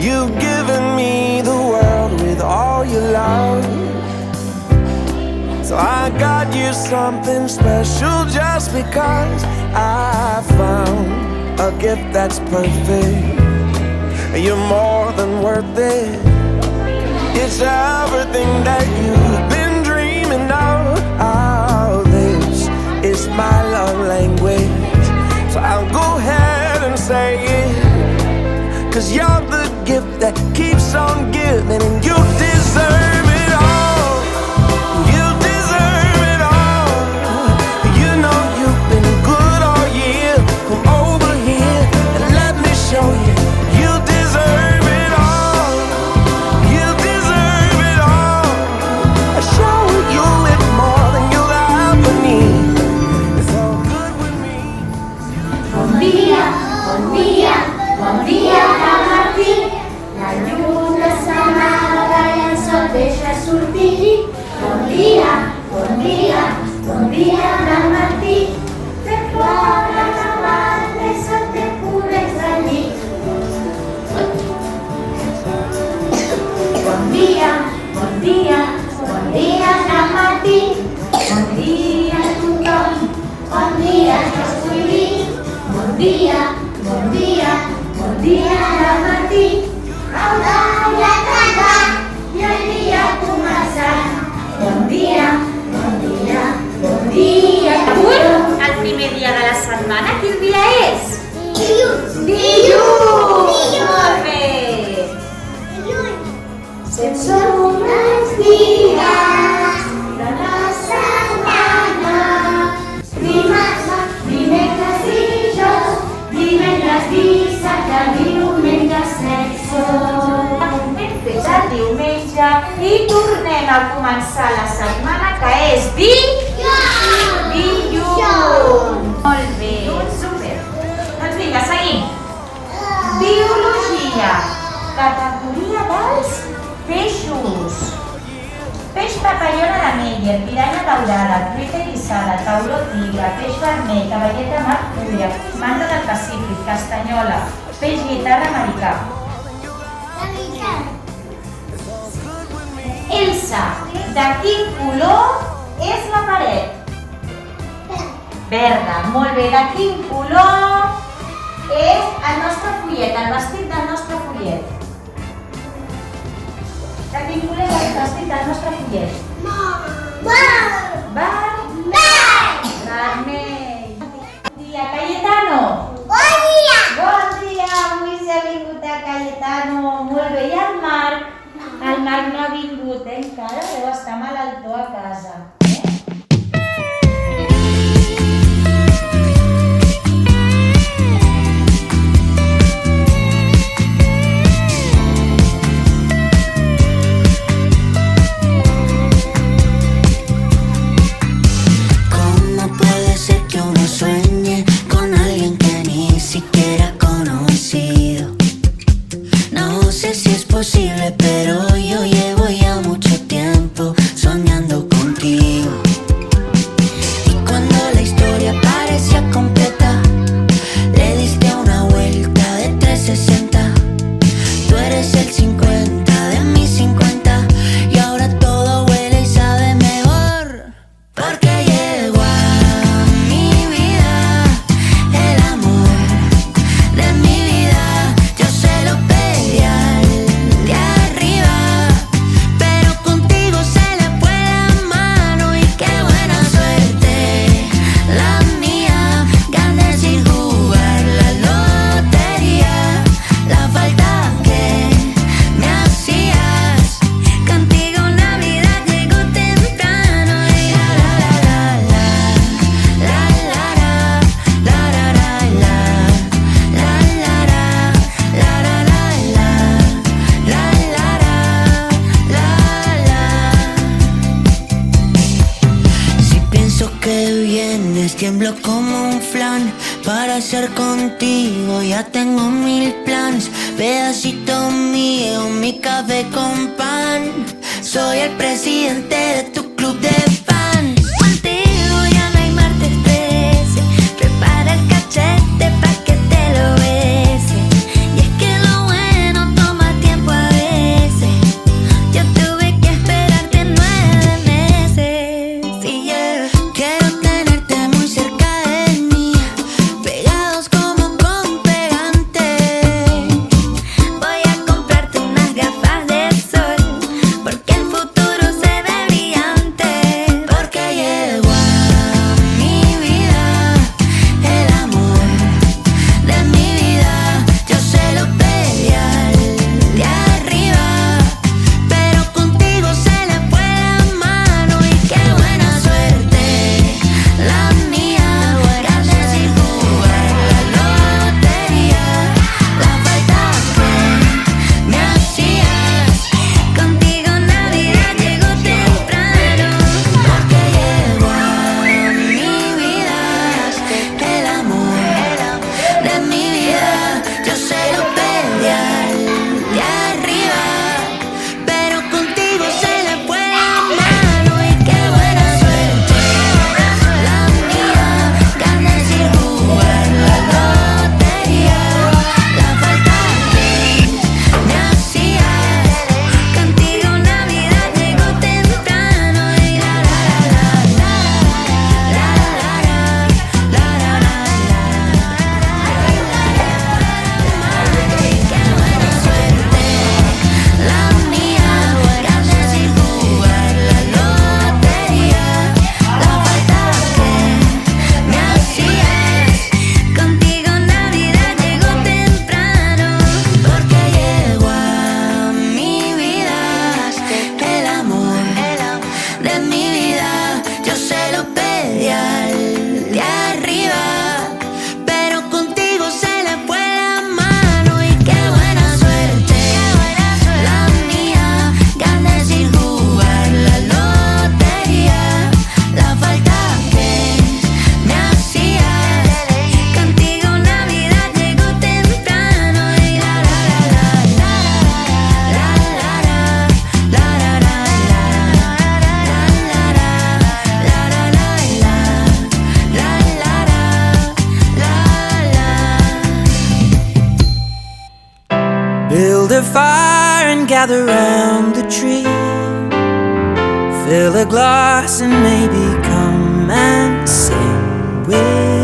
You've given me the world with all your love, so I got you something special just because I found a gift that's perfect. You're more than worth it. It's everything that you've been dreaming of. Oh, this is my love language, so I'll go ahead and say it, 'cause you're the gift that keeps on giving, and you deserve it all. You deserve it all. You know you've been good all year. Come over here and let me show you. You deserve it all. You deserve it all. I show you it more than you'll ever need. It's all good with me. Bon dia, bon dia, bon dia a Martí. La lluna s'amaga i el sol deixa sortir. Bon dia, bon dia, bon dia a Martí. Fer fora la banda i se't te coneix al llit. Bon dia, bon dia, bon dia a Martí. Bon dia a tothom, bon dia a Josquilí. Bon dia, bon dia, bon dia a Martí. Haurà ja acabat i el dia ha començat. Bon dia, bon dia, bon dia. Avui, el primer dia de la setmana, quin dia és? Dilluns. Dilluns! Molt bé! Són uns dies de la setmana. Dimecres, dijous, divendres, dissabte, diumenge, sexo. Hem fet el diumenge i tornem a començar la setmana, que és dilluns. Molt bé, super. Doncs vinga, seguim. Biologia. Categoria dels peixos. Peix papallona de Meyer, piranya daurada, truita eriçada, tauró tigre, peix vermell, cavalleta mercúria, manta del Pacífic, castanyola, peix guitarra americà. Elsa, de quin color és la paret? Verda, molt bé. De quin color és el nostre fullet, el vestit del nostre fullet? De quin color és el vestit del nostre fullet? Vermell. Bon dia, Cayetano. Bon dia! Bon dia, avui s'ha vingut a Cayetano. Molt bé, i el Marc? El Marc no ha vingut, encara deu estar malaltó a casa. ¿Cómo puede ser que uno sueñe con alguien que ni siquiera ha conocido? No sé si es posible, pero yo llevo ya mucho tiempo soñando contigo. Y cuando la historia parecía completa, le diste una vuelta de 360. Tú eres el 50 de mis 50 y ahora todo huele y sabe mejor. Porque llegó a mi vida el amor de mi vida. Yo se lo pedí al de arriba, pero contigo se le fue la mano y qué buena suerte la mía. Gané sin jugar la lotería, la falta que me hacías. Contigo Navidad llegó temprano y la la la la la la la la la la la Si pienso que vienes, tiemblo como un flan. Para ser contigo ya tengo 1000 planes. Pedacito mío, mi café con pan. Soy el presidente de tu club de fans. Contigo ya no hay martes 13. Prepara el cachete pa' que te lo bese. Y es que lo bueno toma fire and gather round the tree. Fill a glass and maybe come and sing with